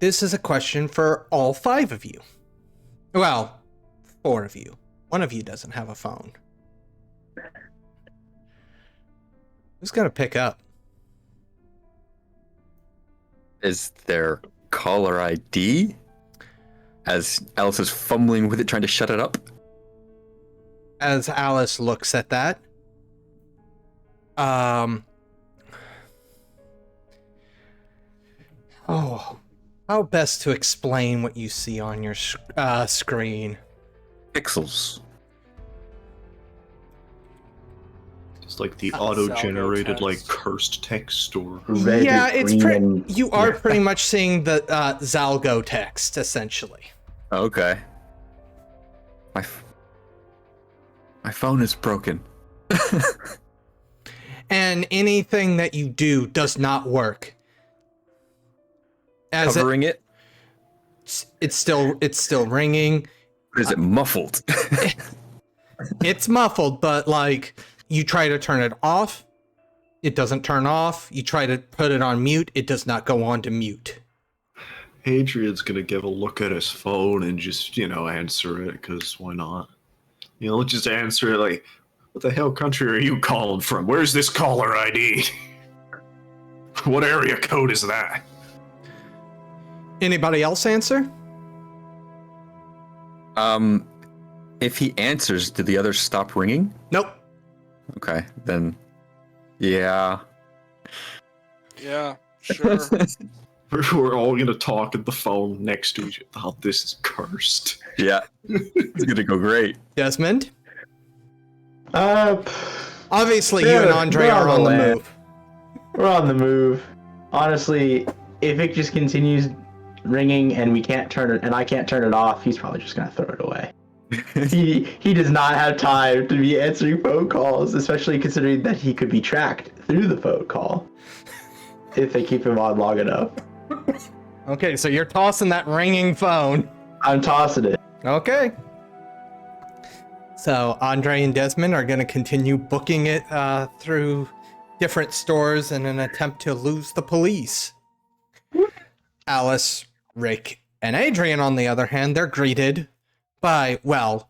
this is a question for all 5 of you. Well, 4 of you. 1 of you doesn't have a phone. Who's gonna pick up? Is there caller ID? As Alice is fumbling with it, trying to shut it up. As Alice looks at that, how best to explain what you see on your screen? Pixels. It's like the auto-generated, like, cursed text, or... Red, Yeah, it's green, you are pretty much seeing the Zalgo text, essentially. Okay. My phone is broken. And anything that you do does not work. As Covering it? it's still ringing. Or is it muffled? It's muffled, but like you try to turn it off, it doesn't turn off. You try to put it on mute, it does not go on to mute. Adrian's gonna give a look at his phone and just, answer it, because why not? Just answer it like, what the hell country are you calling from? Where's this caller ID? What area code is that? Anybody else answer? If he answers, do the others stop ringing? Nope. Okay, then, yeah. Yeah, sure. We're all gonna talk at the phone next to each other. Oh, this is cursed. Yeah, it's gonna go great. Desmond? Obviously, we're- you and Andre we're are on the way. move. We're on the move. Honestly, if it just continues ringing and we can't turn it, and I can't turn it off, he's probably just gonna throw it away. He does not have time to be answering phone calls, especially considering that he could be tracked through the phone call if they keep him on long enough. Okay, so you're tossing that ringing phone. I'm tossing it. Okay. So Andre and Desmond are going to continue booking it through different stores in an attempt to lose the police. Alice, Rick, and Adrian, on the other hand, they're greeted by, well,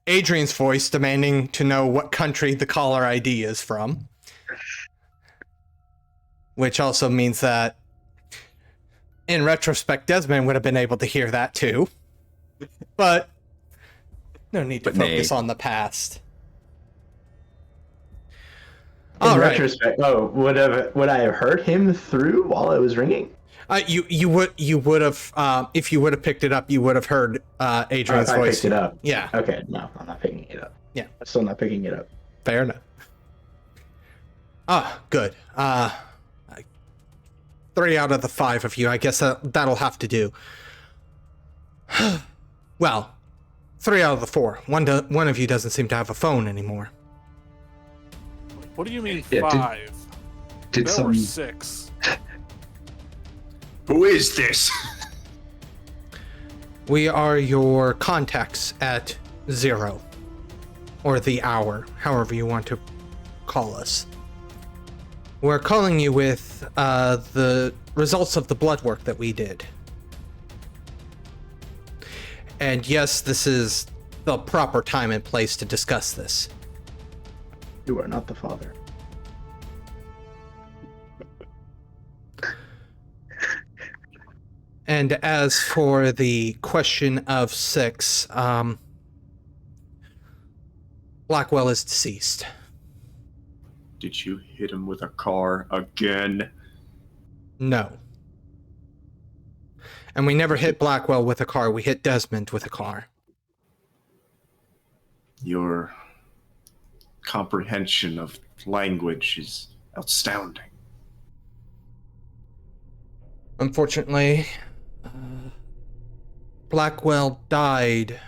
Adrian's voice demanding to know what country the caller ID is from. Which also means that, in retrospect, Desmond would have been able to hear that too. But no need to focus on the past. In retrospect, would I have heard him through while it was ringing? You would have if you would have picked it up, you would have heard Adrian's I voice. picked it up. Yeah. Okay, no, I'm not picking it up. Yeah. I'm still not picking it up. Fair enough. Good. 3 out of the 5 of you. I guess that'll have to do. Well, 3 out of the 4. One of you doesn't seem to have a phone anymore. What do you mean Yeah, 5? Did There some were 6. Who is this? We are your contacts at 0. Or the hour, however you want to call us. We're calling you with the results of the blood work that we did. And yes, this is the proper time and place to discuss this. You are not the father. And as for the question of 6, Blackwell is deceased. Did you hit him with a car again? No. And we never hit Blackwell with a car, we hit Desmond with a car. Your comprehension of language is astounding. Unfortunately, Blackwell died.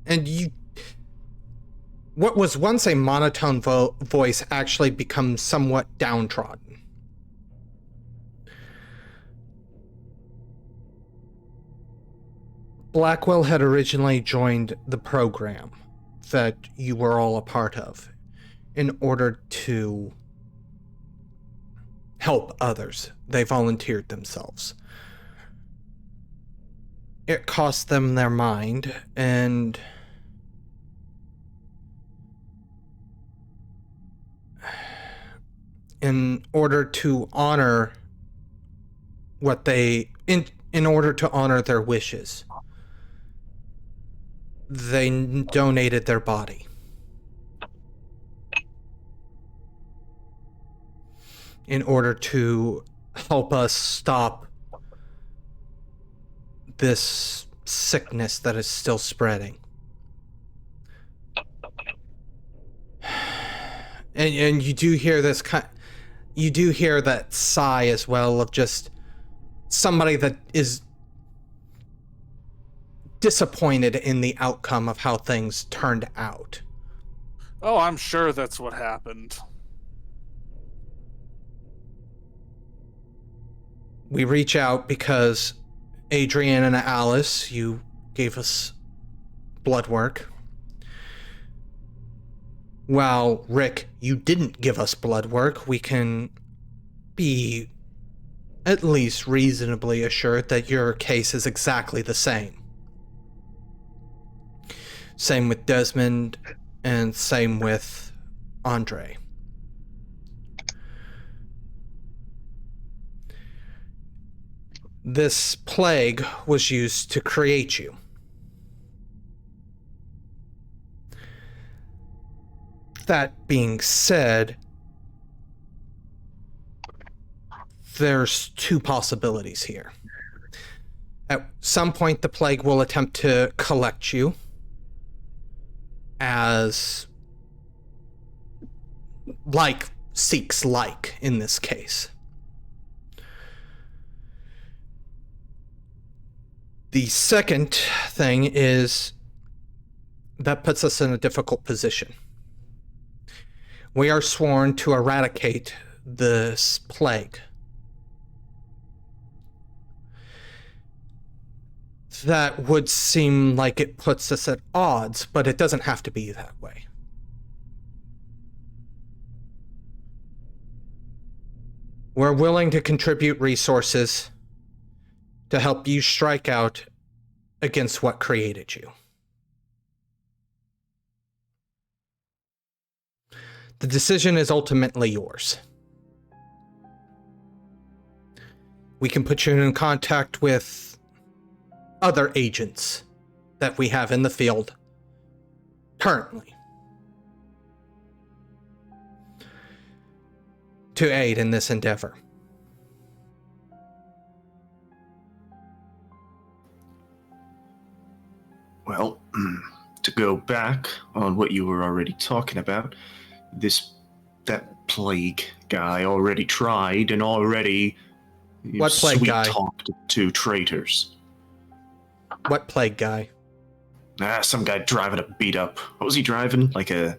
And what was once a monotone voice actually becomes somewhat downtrodden. Blackwell had originally joined the program that you were all a part of in order to help others. They volunteered themselves. It cost them their mind, and in order to honor what they in order to honor their wishes, they donated their body. In order to help us stop this sickness that is still spreading. And you do hear this you do hear that sigh as well of just somebody that is disappointed in the outcome of how things turned out. Oh, I'm sure that's what happened. We reach out because Adrian and Alice, you gave us blood work. While Rick, you didn't give us blood work, we can be at least reasonably assured that your case is exactly the same. Same with Desmond, and same with Andre. This plague was used to create you. That being said, there's two possibilities here. At some point, the plague will attempt to collect you as like seeks like in this case. The second thing is that puts us in a difficult position. We are sworn to eradicate this plague. That would seem like it puts us at odds, but it doesn't have to be that way. We're willing to contribute resources to help you strike out against what created you. The decision is ultimately yours. We can put you in contact with other agents that we have in the field currently to aid in this endeavor. Well, to go back on what you were already talking about, that plague guy already tried and already What plague guy? talked to traitors. What plague guy? Some guy driving a beat up. What was he driving? Is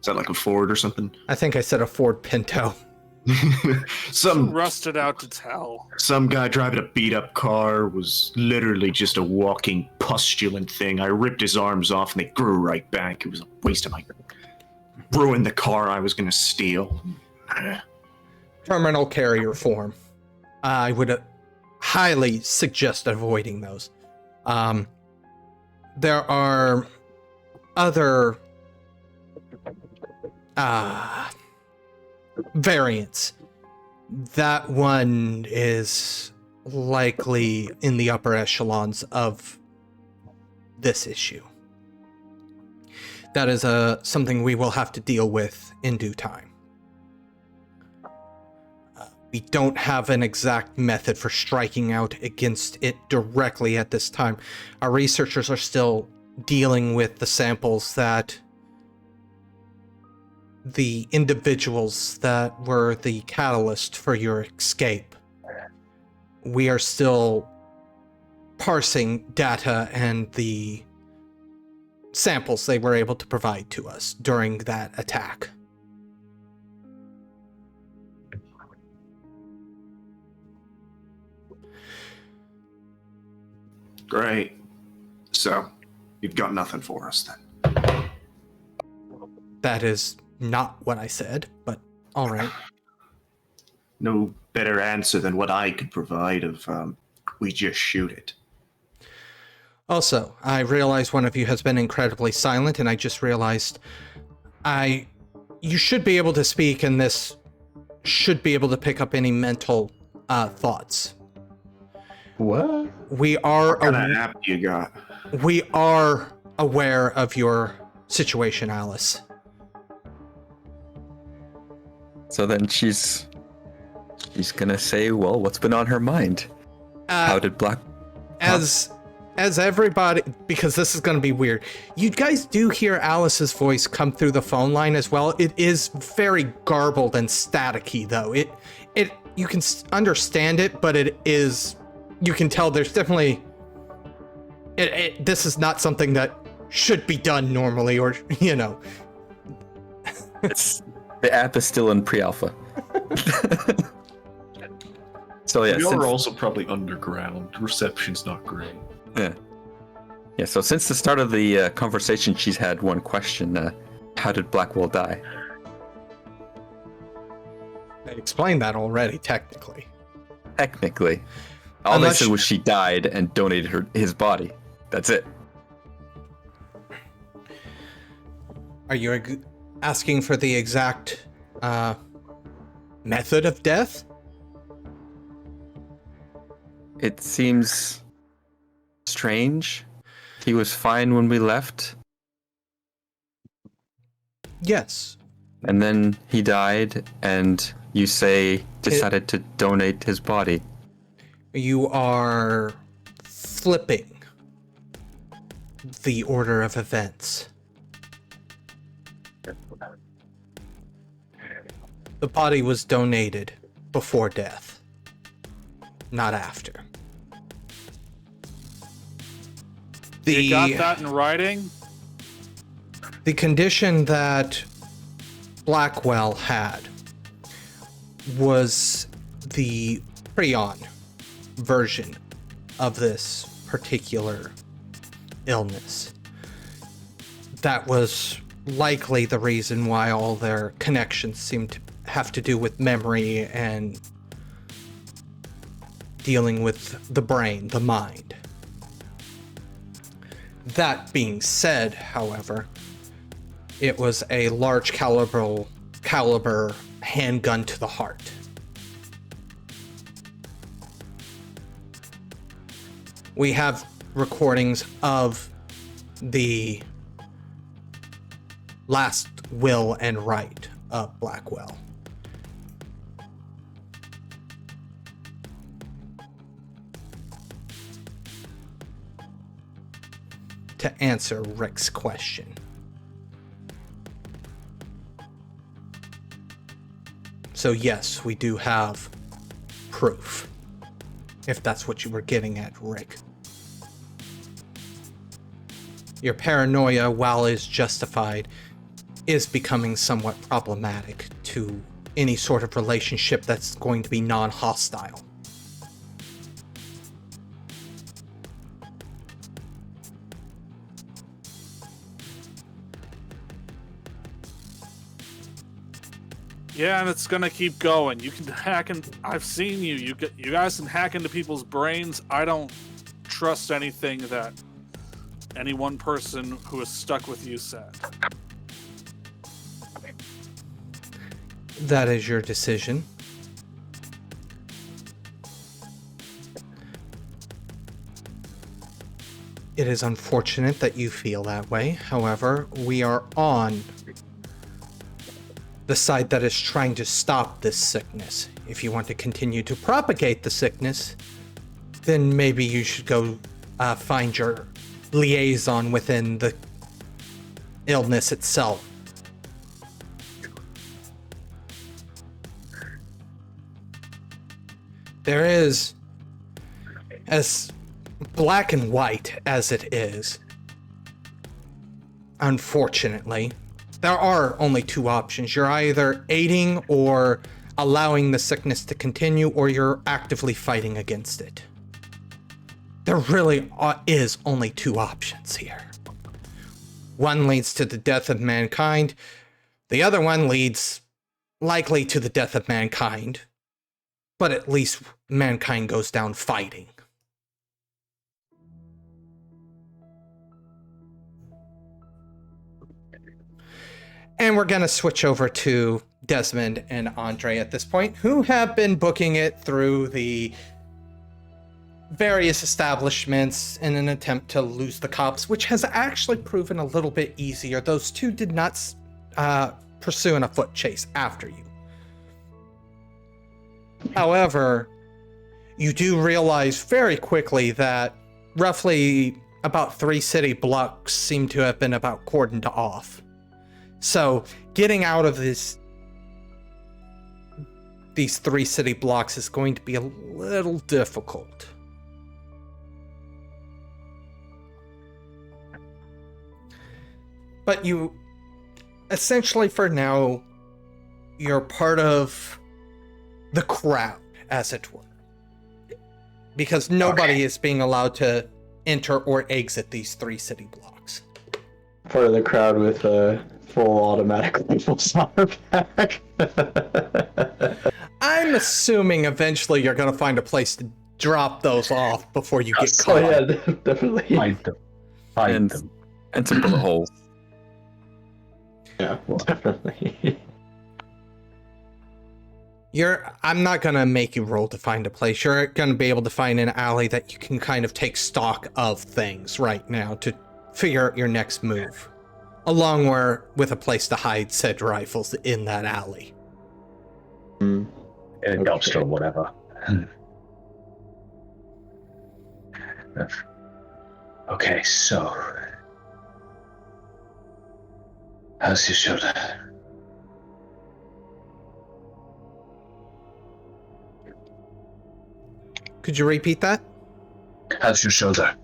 that like a Ford or something? I think I said a Ford Pinto. Some Rusted out to tell. Some guy driving a beat-up car was literally just a walking pustulant thing. I ripped his arms off and they grew right back. It was a waste of my... Ruined the car I was going to steal. Terminal carrier form. I would highly suggest avoiding those. There are other variants. That one is likely in the upper echelons of this issue. That is something we will have to deal with in due time. We don't have an exact method for striking out against it directly at this time. Our researchers are still dealing with the samples that the individuals that were the catalyst for your escape. We are still parsing data and the samples they were able to provide to us during that attack. Great. So, you've got nothing for us then. That is not what I said, but all right. No better answer than what I could provide of we just shoot it. Also, I realize one of you has been incredibly silent, and I just realized you should be able to speak, and this should be able to pick up any mental thoughts. What? We are What kind of app you got? we are aware of your situation, Alice. So then she's gonna say, well, what's been on her mind? How did Black... As everybody, because this is going to be weird, you guys do hear Alice's voice come through the phone line as well. It is very garbled and staticky, though. You can understand it, but you can tell there's definitely, this is not something that should be done normally, or, The app is still in pre-alpha. So yeah, You're also probably underground. Reception's not great. Yeah, so since the start of the conversation, she's had one question. How did Blackwell die? I explained that already, technically. Technically. All Unless they said was she died and donated his body. That's it. Are you asking for the exact method of death? It seems strange. He was fine when we left, Yes. and then he died, and you say decided to donate his body. You are flipping the order of events. The body was donated before death, not after. You got that in writing? The condition that Blackwell had was the prion version of this particular illness. That was likely the reason why all their connections seemed to have to do with memory and dealing with the brain, the mind. That being said, however, it was a large caliber handgun to the heart. We have recordings of the last will and right of Blackwell. To answer Rick's question. So yes, we do have proof, if that's what you were getting at, Rick. Your paranoia, while is justified, is becoming somewhat problematic to any sort of relationship that's going to be non-hostile. Yeah, and it's gonna keep going. You can hack in. I've seen you. You guys can hack into people's brains. I don't trust anything that any one person who is stuck with you said. That is your decision. It is unfortunate that you feel that way. However, we are on the side that is trying to stop this sickness. If you want to continue to propagate the sickness, then maybe you should go find your liaison within the illness itself. There is, as black and white as it is, unfortunately, there are only two options. You're either aiding or allowing the sickness to continue, or you're actively fighting against it. There really is only two options here. One leads to the death of mankind. The other one leads likely to the death of mankind. but at least mankind goes down fighting. And we're going to switch over to Desmond and Andre at this point, who have been booking it through the various establishments in an attempt to lose the cops, which has actually proven a little bit easier. Those two did not pursue a foot chase after you. However, you do realize very quickly that roughly about 3 city blocks seem to have been about cordoned off. So getting out of these 3 city blocks is going to be a little difficult. But you, essentially for now, you're part of the crowd, as it were. Because nobody is being allowed to enter or exit these 3 city blocks. Part of the crowd with a full automatic rifles on her back. I'm assuming eventually you're going to find a place to drop those off before you get caught. Oh yeah, definitely. Hide them. Hide them. And some bullet holes. Yeah, definitely. I'm not going to make you roll to find a place. You're going to be able to find an alley that you can kind of take stock of things right now to figure out your next move. Along with a place to hide said rifles in that alley. In a dumpster or whatever. Okay, so... how's your shoulder? Could you repeat that? How's your shoulder?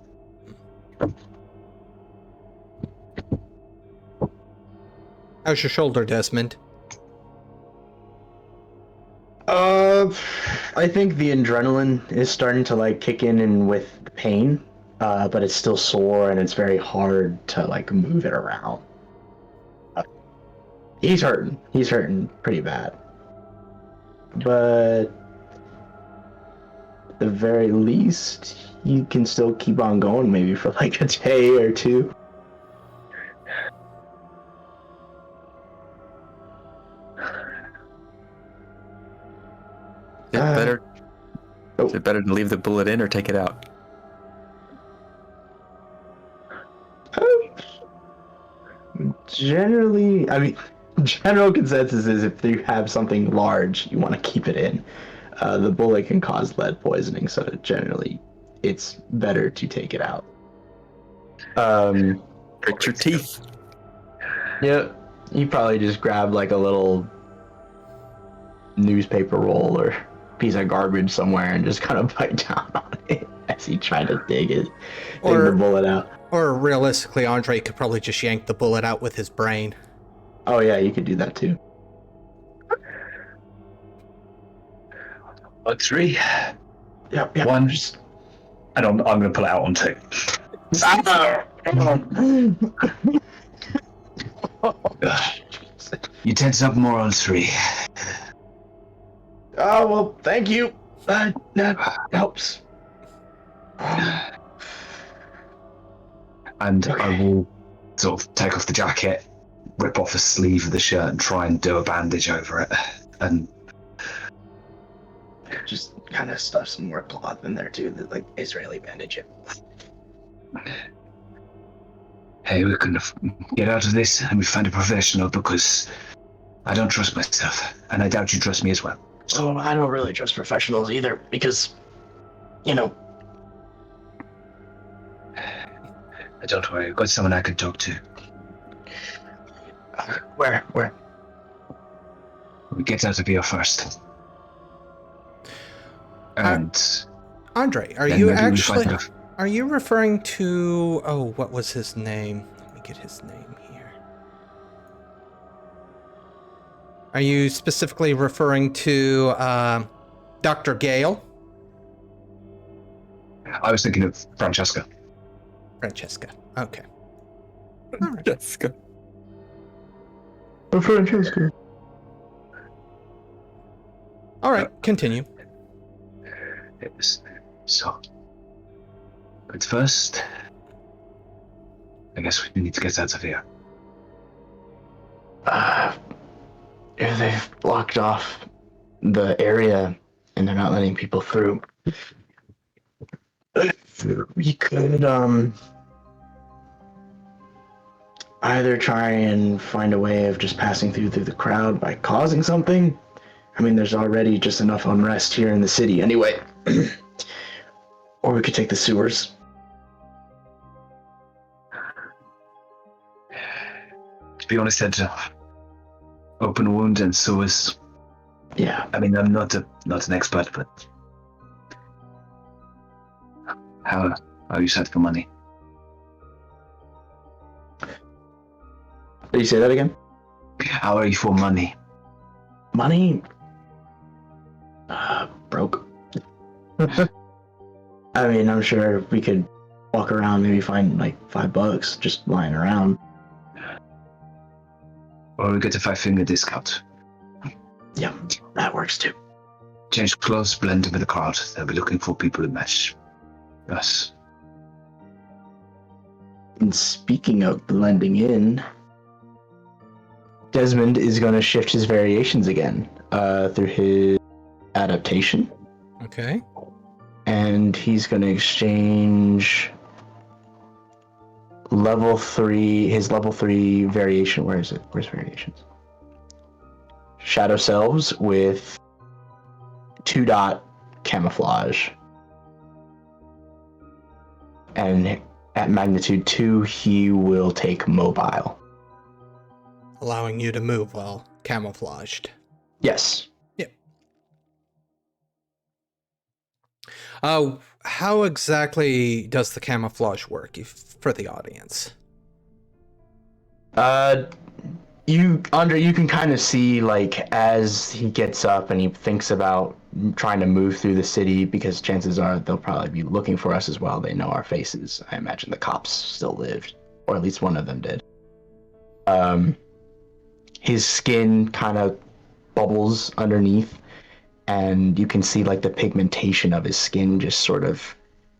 How's your shoulder, Desmond? I think the adrenaline is starting to like kick in and with the pain, but it's still sore and it's very hard to like move it around. He's hurting. He's hurting pretty bad. But at the very least, you can still keep on going maybe for like a day or two. Is it better to leave the bullet in or take it out? Generally, I mean, general consensus is if you have something large, you want to keep it in. The bullet can cause lead poisoning, so generally, it's better to take it out. Hurt your teeth. Yeah, you probably just grab like a little newspaper roll or piece of garbage somewhere and just kind of bite down on it as he tried to dig the bullet out. Or realistically, Andre could probably just yank the bullet out with his brain. Oh yeah, you could do that too. 3. Yep. 1. And I'm going to pull it out on 2. You tense up more on 3. Oh well, thank you. That helps. And I will sort of take off the jacket, rip off a sleeve of the shirt and try and do a bandage over it. And just kind of stuff some more cloth in there too, like Israeli bandage it. Hey, we can get out of this and we find a professional because I don't trust myself. And I doubt you trust me as well. So I don't really trust professionals either because, Don't worry, I've got someone I can talk to. Where? We get out of here first. And Andre, are you referring to, what was his name? Let me get his name here. Are you specifically referring to Dr. Gale? I was thinking of Francesca. Francesca. Okay. All right. Jessica. Francesca. All right, continue. Yes. So, but first, I guess we need to get out of here. If they've blocked off the area and they're not letting people through, we could either try and find a way of just passing through the crowd by causing something. I mean, there's already just enough unrest here in the city anyway. Or we could take the sewers. To be honest, I'd open wound and sewers. Yeah. I mean, I'm not an expert, but how are you set for money? Did you say that again? How are you for money? Money? Broke. I mean, I'm sure we could walk around, maybe find like $5 just lying around. Or we get a 5-finger discount. Yeah, that works too. Change clothes, blend in with the crowd. They'll be looking for people to match us. And speaking of blending in, Desmond is going to shift his variations again through his adaptation. Okay. And he's going to exchange his level 3 variation. Where is it? Where's variations? Shadow Selves with 2-dot camouflage. And at magnitude 2, he will take mobile. Allowing you to move while camouflaged. Yes. Yep. How exactly does the camouflage work for the audience? Andre, you can kind of see, like, as he gets up and he thinks about trying to move through the city, because chances are they'll probably be looking for us as well. They know our faces. I imagine the cops still lived, or at least one of them did. His skin kind of bubbles underneath, and you can see, like, the pigmentation of his skin just sort of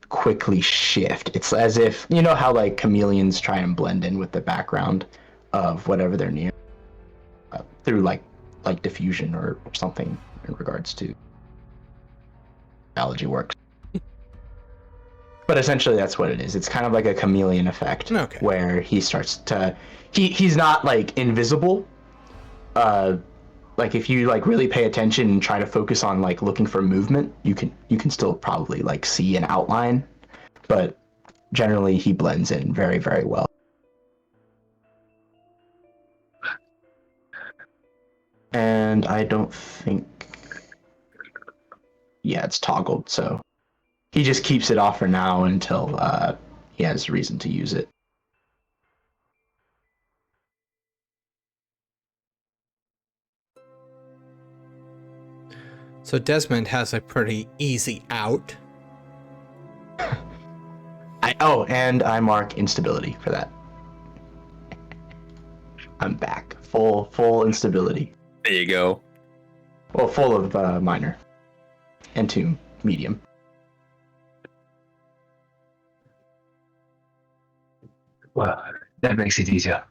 quickly shift. It's as if, you know how, like, chameleons try and blend in with the background of whatever they're near through like diffusion or something in regards to biology works. But essentially that's what it is. It's kind of like a chameleon effect. Okay. Where he starts to he's not like invisible. Like if you like really pay attention and try to focus on like looking for movement, you can still probably like see an outline, but generally he blends in very, very well. And I don't think... Yeah, it's toggled, so... He just keeps it off for now until he has reason to use it. So Desmond has a pretty easy out. And I mark instability for that. I'm back. Full instability. There you go. Well, full of minor. And 2 medium. Well, that makes it easier.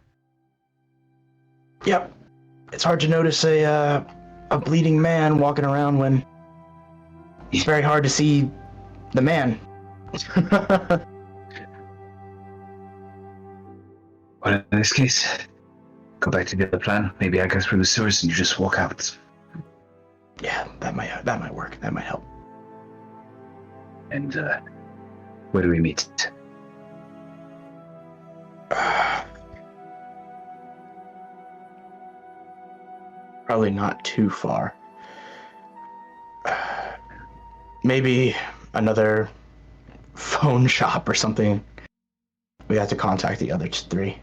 Yep. It's hard to notice a bleeding man walking around when it's very hard to see the man. Well, in this case, go back to the other plan. Maybe I go through the sewers and you just walk out. Yeah, that might work. That might help. And where do we meet? Probably not too far. Maybe another phone shop or something. We have to contact the other 3.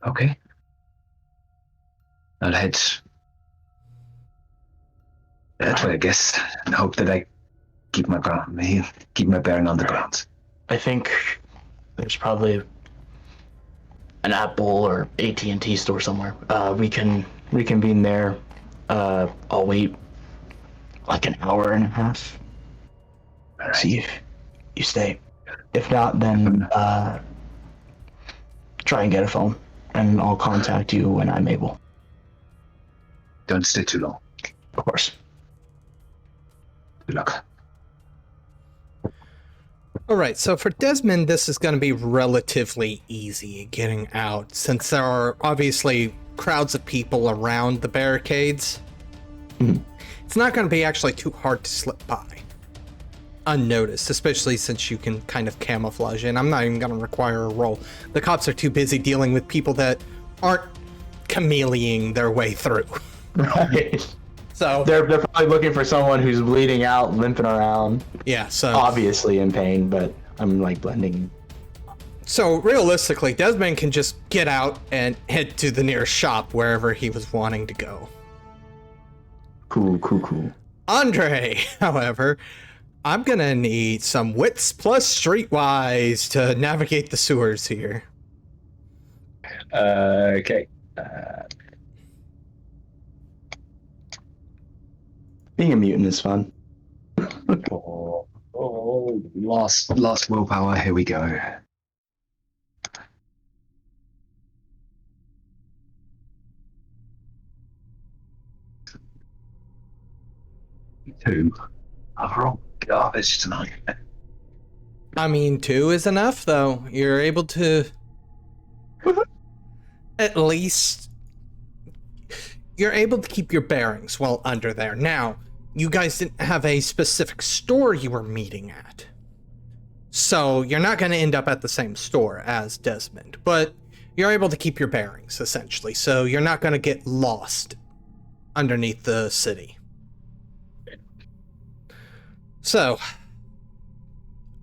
Okay. I'll head that way, I guess, and hope that I keep my bearing on the ground. I think there's probably an Apple or AT&T store somewhere. We can reconvene there. I'll wait like an hour and a half. See if you stay. If not, then try and get a phone, and I'll contact you when I'm able. Don't stay too long. Of course. Good luck. All right, so for Desmond, this is going to be relatively easy getting out, since there are obviously crowds of people around the barricades. It's not going to be actually too hard to slip by unnoticed, especially since you can kind of camouflage in. I'm not even going to require a roll. The cops are too busy dealing with people that aren't chameleoning their way through. Right. So They're probably looking for someone who's bleeding out, limping around, yeah, so obviously in pain, but I'm like blending. So realistically, Desmond can just get out and head to the nearest shop wherever he was wanting to go. Cool. Andre, however, I'm gonna need some wits plus streetwise to navigate the sewers here. Okay. Being a mutant is fun. Last willpower. Here we go. Two. Overall garbage tonight. I mean, 2 is enough, though. You're able to at least... You're able to keep your bearings while under there. Now, you guys didn't have a specific store you were meeting at. So, you're not going to end up at the same store as Desmond. But you're able to keep your bearings, essentially. So, you're not going to get lost underneath the city. So,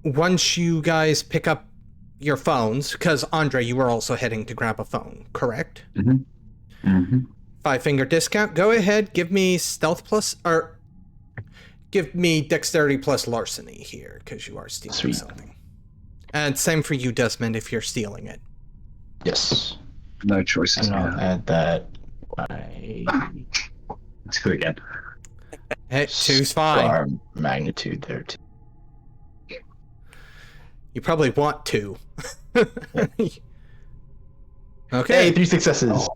once you guys pick up your phones, because Andre, you were also heading to grab a phone, correct? Mm-hmm. 5-finger discount. Go ahead, give me stealth plus, or give me dexterity plus larceny here, because you are stealing Sweet. something. And same for you, Desmond, if you're stealing it. Yes. No choices. And I'll Yeah. add that. Let's go again. Hey, 2's fine. Star magnitude there too. You probably want 2. Hey, Okay. 3 successes.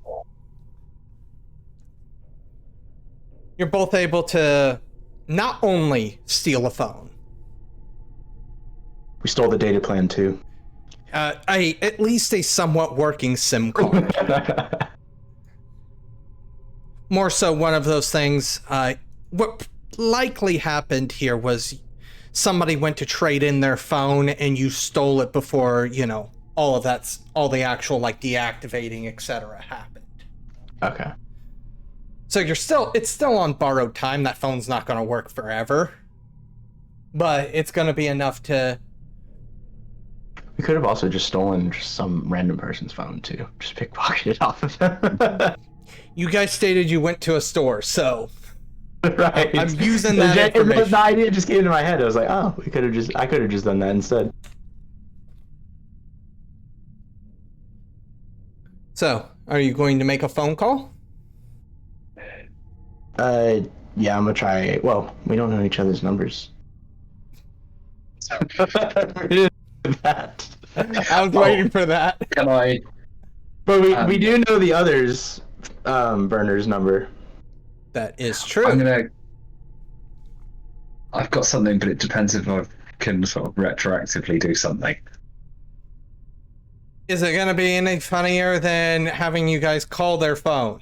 You're both able to not only steal a phone, We stole the data plan too. at least a somewhat working SIM card. More so one of those things, what likely happened here was somebody went to trade in their phone and you stole it before, all the actual like deactivating, etc. happened. Okay. So it's still on borrowed time. That phone's not going to work forever. But it's going to be enough to... We could have also just stolen just some random person's phone too. Just pickpocketed it off of them. You guys stated you went to a store, so... Right. I'm using that information. The idea just came into my head. I was like, oh, I could have just done that instead. So, are you going to make a phone call? Yeah, I'm gonna try. Well, we don't know each other's numbers. That. I was waiting for that. Can I? But we do know the other's burner's number. That is true. I've got something, but it depends if I can sort of retroactively do something. Is it going to be any funnier than having you guys call their phone?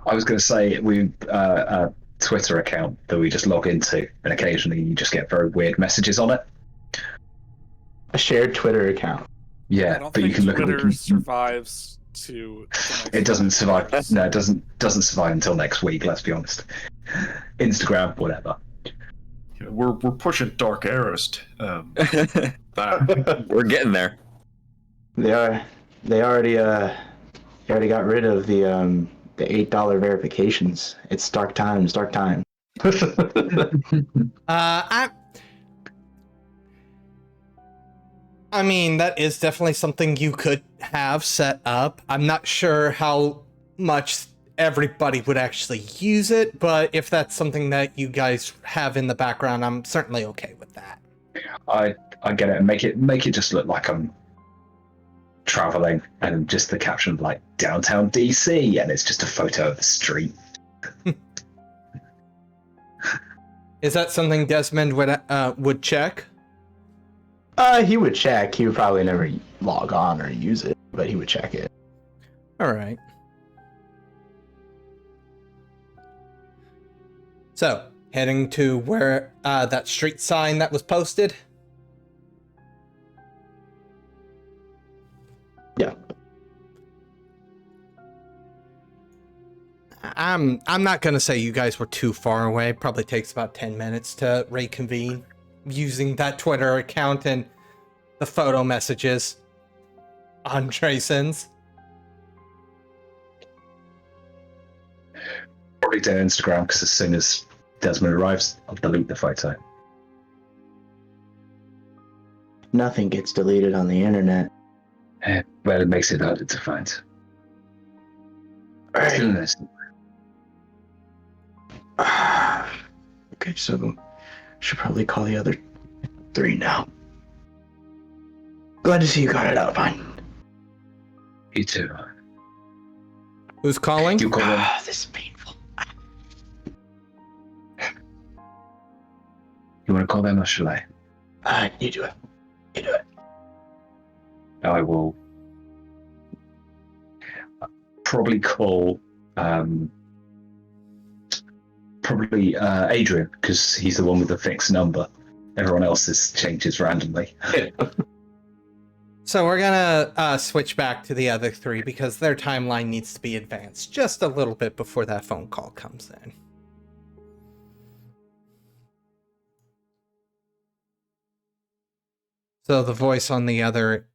I was going to say we a Twitter account that we just log into, and occasionally you just get very weird messages on it. A shared Twitter account. I Yeah, don't but you think can look Twitter at survives to. it. Doesn't survive. No, it doesn't survive until next week. Let's be honest. Instagram, whatever. Yeah, we're pushing dark eras. That. We're getting there. They already got rid of the $8 verifications. It's dark times. I mean, that is definitely something you could have set up. I'm not sure how much everybody would actually use it, but if that's something that you guys have in the background, I'm certainly okay with that. I get it. Make it just look like I'm traveling, and just the caption like downtown DC, and it's just a photo of the street. Is that something Desmond would check? He would check. He would probably never log on or use it, but he would check it. All right. So, heading to where that street sign that was posted? Yeah. I'm not gonna say you guys were too far away. Probably takes about 10 minutes to reconvene using that Twitter account and the photo messages Andre sends. Probably to Instagram, because as soon as Desmond arrives, I'll delete the photo. Nothing gets deleted on the internet. Well, it makes it harder to find. Right. Okay, so should probably call the other 3 now. Glad to see you got it out fine. You too. Who's calling? You call them. This is painful. You want to call them, or shall I? You do it. You do it. I will probably call Adrian, because he's the one with the fixed number. Everyone else's changes randomly. So we're gonna switch back to the other 3 because their timeline needs to be advanced just a little bit before that phone call comes in. So the voice on the other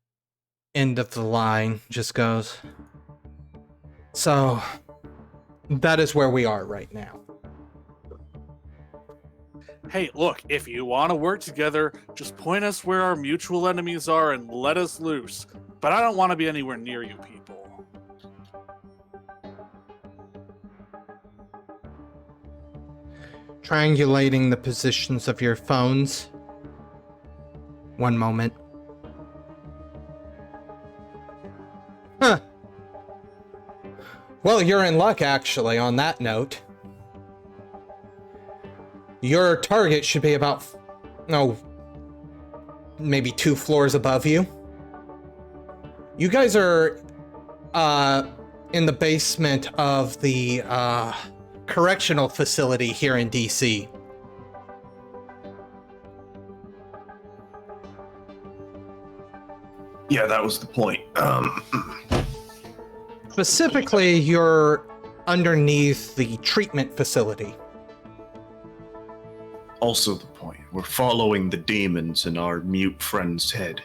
end of the line just goes, so that is where we are right now. Hey, look, if you want to work together, just point us where our mutual enemies are and let us loose. But I don't want to be anywhere near you people. Triangulating the positions of your phones. One moment. Huh. Well, you're in luck, actually, on that note. Your target should be about, maybe 2 floors above you. You guys are, in the basement of the, correctional facility here in DC. Yeah, that was the point. Specifically, you're underneath the treatment facility. Also the point. We're following the demons in our mute friend's head.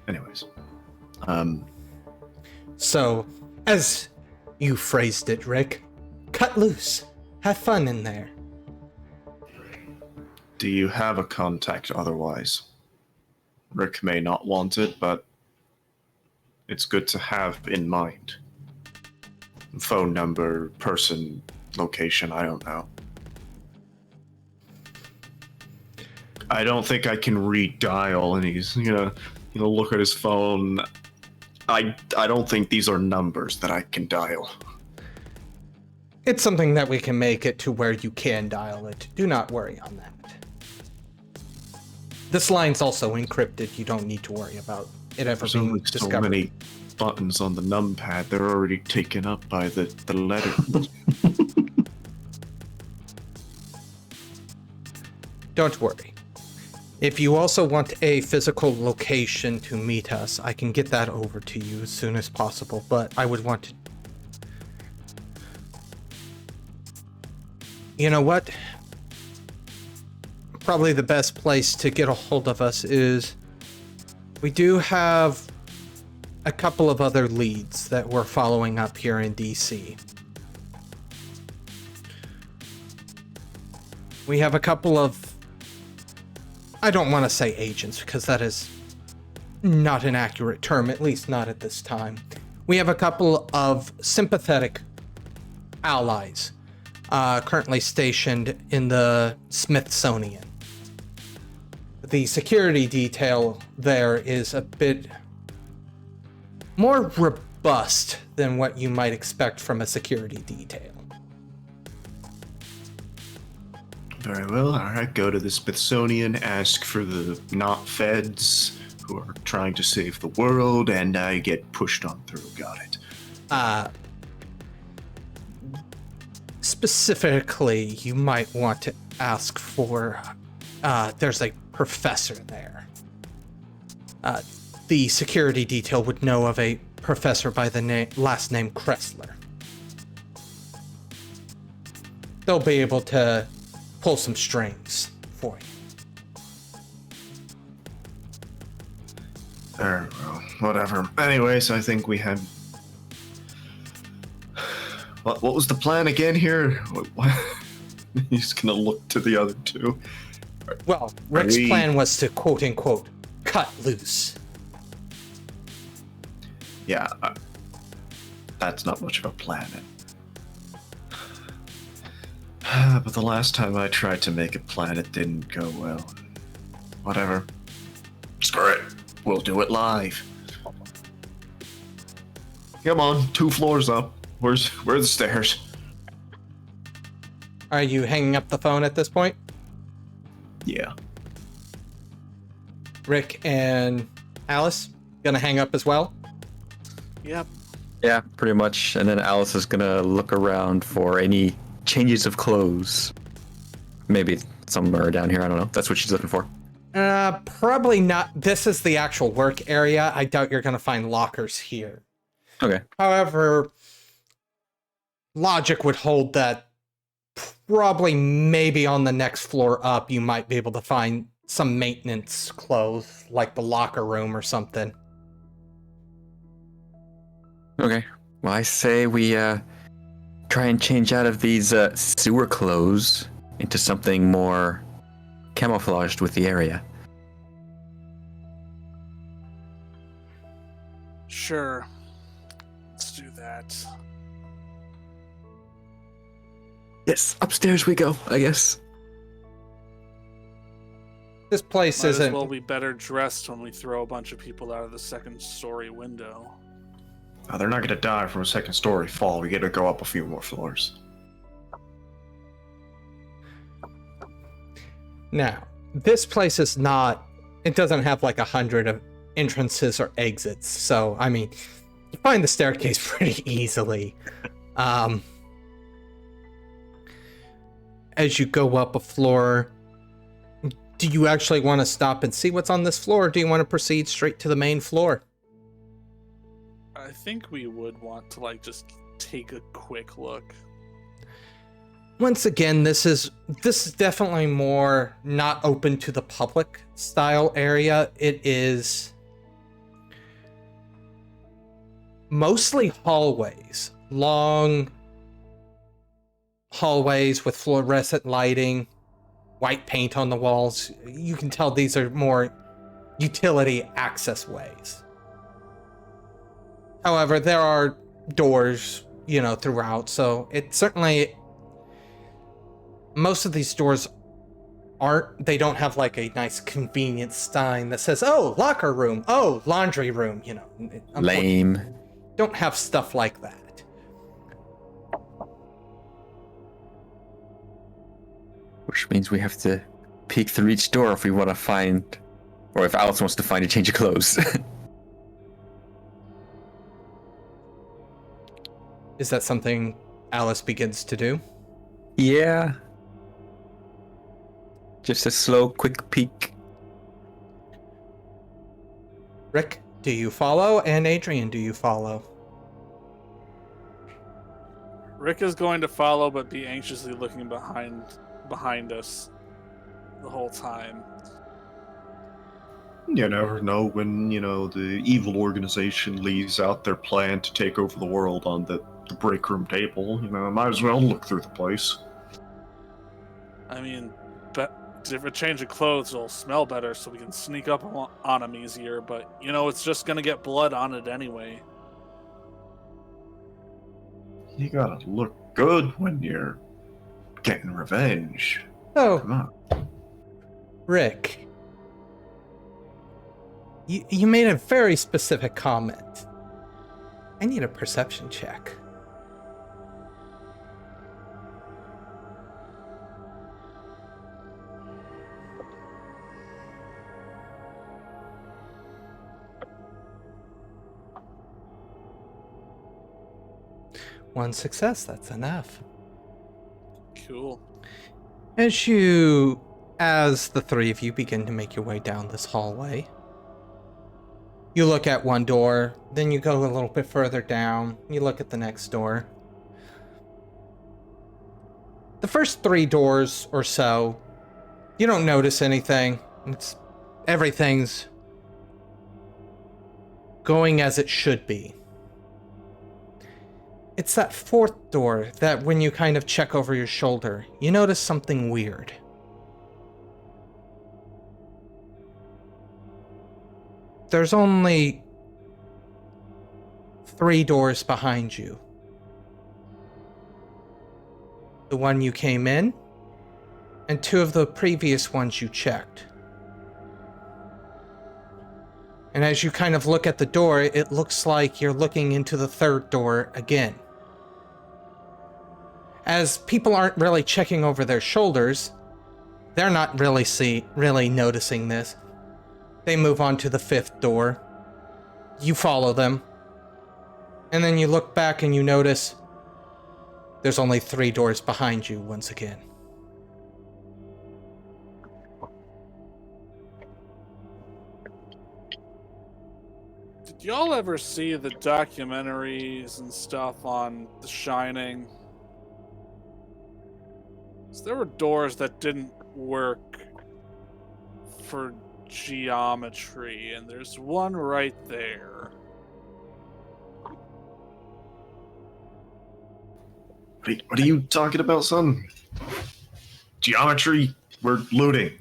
Anyways. So, as you phrased it, Rick, cut loose. Have fun in there. Do you have a contact otherwise? Rick may not want it, but it's good to have in mind. Phone number, person, location, I don't know. I don't think I can redial, and he's gonna look at his phone. I don't think these are numbers that I can dial. It's something that we can make it to where you can dial it. Do not worry on that. This line's also encrypted. You don't need to worry about it ever There's being only so discovered. many buttons on the numpad. They're already taken up by the letters. Don't worry. If you also want a physical location to meet us, I can get that over to you as soon as possible, but I would want to... You know what? Probably the best place to get a hold of us is... We do have a couple of other leads that we're following up here in DC. We have a couple of... I don't want to say agents, because that is not an accurate term, at least not at this time. We have a couple of sympathetic allies currently stationed in the Smithsonian. The security detail there is a bit more robust than what you might expect from a security detail. Very well. All right, go to the Smithsonian, ask for the not feds who are trying to save the world, and I get pushed on through. Got it. Specifically, you might want to ask for, there's a professor there. The security detail would know of a professor by the last name Kressler. They'll be able to pull some strings for you. Well, whatever. Anyways, I think we had... What was the plan again here? What? He's gonna look to the other two. Well, Rick's plan was to quote-unquote cut loose. Yeah, that's not much of a plan. But the last time I tried to make a plan, it didn't go well. Whatever. Screw it. We'll do it live. Come on, 2 floors up. Where are the stairs? Are you hanging up the phone at this point? Yeah. Rick and Alice gonna hang up as well? Yep. Yeah, pretty much. And then Alice is gonna look around for any changes of clothes. Maybe somewhere down here, I don't know. That's what she's looking for. Probably not. This is the actual work area. I doubt you're gonna find lockers here. Okay. However, logic would hold that probably maybe on the next floor up, you might be able to find some maintenance clothes, like the locker room or something. Okay. Well, I say we try and change out of these sewer clothes into something more camouflaged with the area. Sure. Let's do that. Yes, upstairs we go, I guess. This place Might as isn't... well be better dressed when we throw a bunch of people out of the second story window. Oh, they're not gonna die from a second story fall. We gotta go up a few more floors. Now, this place is not... It doesn't have like 100 of entrances or exits, so, I mean, you find the staircase pretty easily. As you go up a floor, do you actually want to stop and see what's on this floor, or do you want to proceed straight to the main floor? I think we would want to, like, just take a quick look. Once again, this is definitely more not open to the public style area. It is mostly hallways, long hallways with fluorescent lighting, white paint on the walls. You can tell these are more utility access ways. However, there are doors, throughout, so it certainly... Most of these doors they don't have like a nice convenience sign that says, oh, locker room, oh, laundry room, Lame. Don't have stuff like that. Which means we have to peek through each door if we want to find, or if Alice wants to find a change of clothes. Is that something Alice begins to do? Yeah. Just a slow, quick peek. Rick, do you follow? And Adrian, do you follow? Rick is going to follow, but be anxiously looking behind us the whole time. You never know when, the evil organization leaves out their plan to take over the world on the break room table. Might as well look through the place. I mean, if a change of clothes will smell better so we can sneak up on him easier, but, it's just gonna get blood on it anyway. You gotta look good when you're getting revenge. Oh, Come on. Rick. You made a very specific comment. I need a perception check. One success, that's enough. Cool. As the three of you begin to make your way down this hallway, you look at one door, then you go a little bit further down, you look at the next door. The first 3 doors or so, you don't notice anything. Everything's going as it should be. It's that 4th door that when you kind of check over your shoulder, you notice something weird. There's only 3 doors behind you. The one you came in, and 2 of the previous ones you checked. And as you kind of look at the door, it looks like you're looking into the 3rd door again. As people aren't really checking over their shoulders, they're not really noticing this. They move on to the 5th door. You follow them. And then you look back and you notice there's only 3 doors behind you once again. Did y'all ever see the documentaries and stuff on The Shining? So there were doors that didn't work for geometry, and there's one right there. What are you talking about, son? Geometry? We're looting.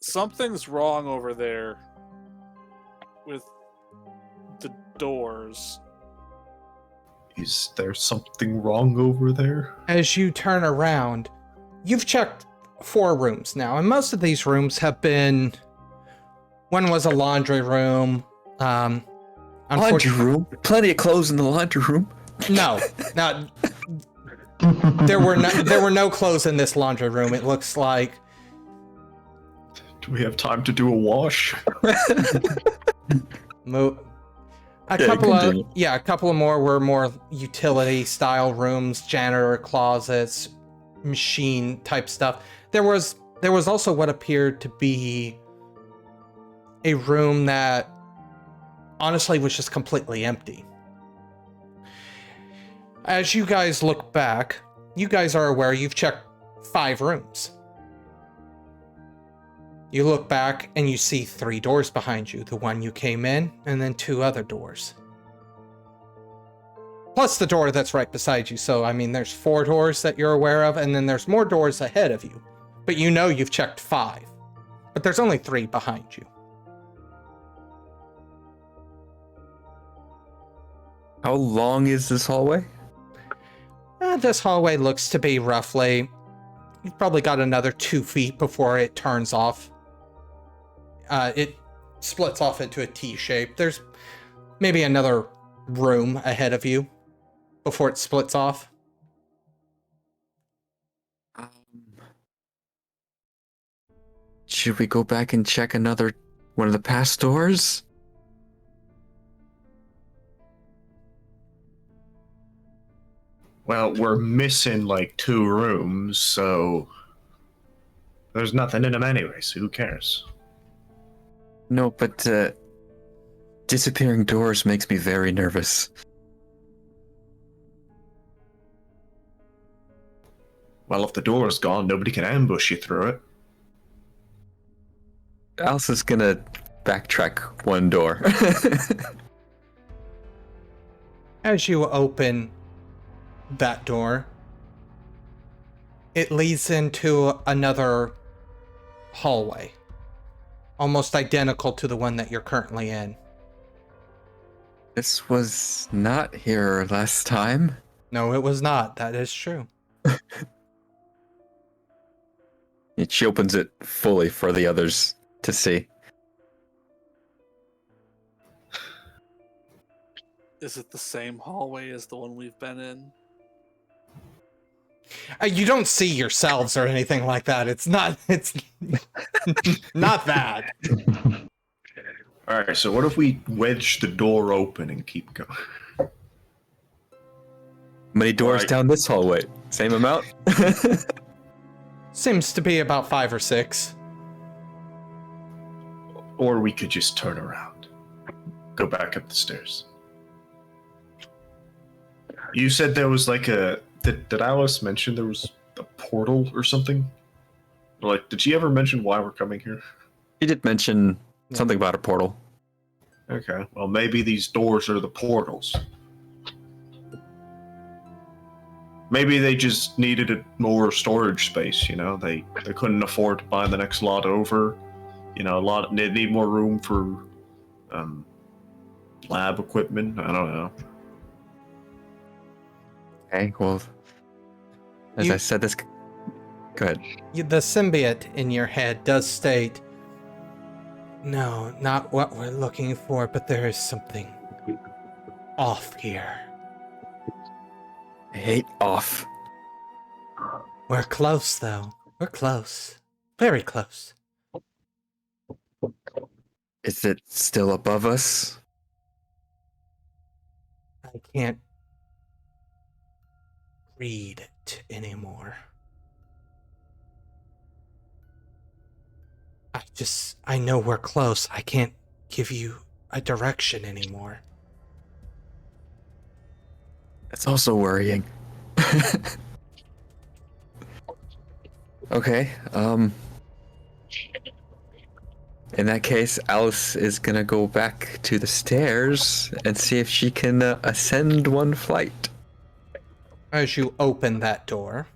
Something's wrong over there with the doors. Is there something wrong over there? As you turn around, you've checked 4 rooms now, and most of these rooms have been... One was a laundry room. Laundry room? Plenty of clothes in the laundry room. No, not... There were no clothes in this laundry room. It looks like... Do we have time to do a wash? A couple of more were more utility style rooms, janitor closets, machine type stuff. There was also what appeared to be a room that honestly was just completely empty. As you guys look back, you guys are aware you've checked 5 rooms. You look back and you see 3 doors behind you. The one you came in, and then 2 other doors. Plus the door that's right beside you. So, there's 4 doors that you're aware of, and then there's more doors ahead of you. But you've checked 5. But there's only 3 behind you. How long is this hallway? This hallway looks to be roughly... You've probably got another 2 feet before it turns off. It splits off into a T shape. There's maybe another room ahead of you before it splits off. Should we go back and check one of the past doors? Well, we're missing 2 rooms, so there's nothing in them anyway, so who cares? No, but disappearing doors makes me very nervous. Well, if the door's gone, nobody can ambush you through it. Alice gonna backtrack 1 door. As you open that door, it leads into another hallway, almost identical to the one that you're currently in. This was not here last time. No, it was not. That is true. She opens it fully for the others to see. Is it the same hallway as the one we've been in? You don't see yourselves or anything like that. It's not not that. All right, so what if we wedge the door open and keep going? How many doors Right. down this hallway? Same amount? Seems to be about 5 or 6. Or we could just turn around. Go back up the stairs. You said there was like a... Did Alice mention there was a portal or something? Like, did she ever mention why we're coming here? She did mention something about a portal. Okay, well maybe these doors are the portals. Maybe they just needed more storage space, you know? They couldn't afford to buy the next lot over. You know, they need more room for lab equipment. I don't know. Okay, well, as I said, this... Go ahead. The symbiote in your head does state, no, not what we're looking for, but there is something off here. I hate off. We're close, though. We're close. Very close. Is it still above us? I can't read it anymore. I know we're close. I can't give you a direction anymore. That's also worrying. Okay, in that case, Alice is gonna go back to the stairs and see if she can ascend one flight. As you open that door,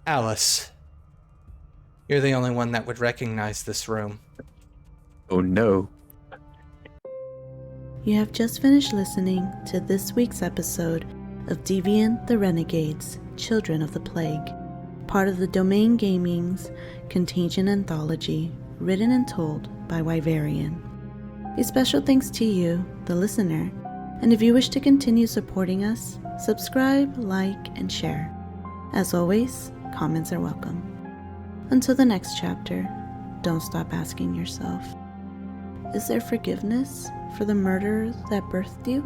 Alice, you're the only one that would recognize this room. Oh no. You have just finished listening to this week's episode of Deviant the Renegades, Children of the Plague, part of the Domain Gaming's Contagion Anthology, written and told by Wyverian. A special thanks to you, the listener, and if you wish to continue supporting us, subscribe, like, and share. As always, comments are welcome. Until the next chapter, don't stop asking yourself, is there forgiveness for the murderer that birthed you?